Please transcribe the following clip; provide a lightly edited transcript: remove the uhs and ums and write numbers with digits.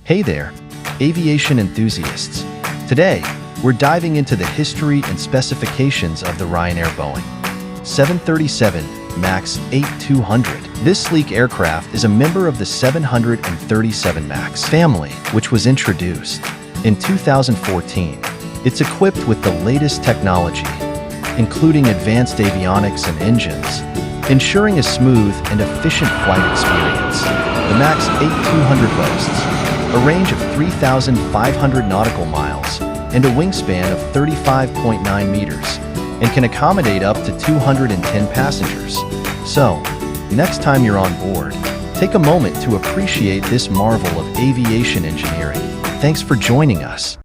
Hey there, aviation enthusiasts. Today, we're diving into the history and specifications of the Ryanair Boeing 737 MAX 8200. This sleek aircraft is a member of the 737 MAX family, which was introduced in 2014. It's equipped with the latest technology, including advanced avionics and engines, ensuring a smooth and efficient flight experience. The MAX 8200 boasts a range of 3,500 nautical miles and a wingspan of 35.9 meters and can accommodate up to 210 passengers. So, next time you're on board, take a moment to appreciate this marvel of aviation engineering. Thanks for joining us.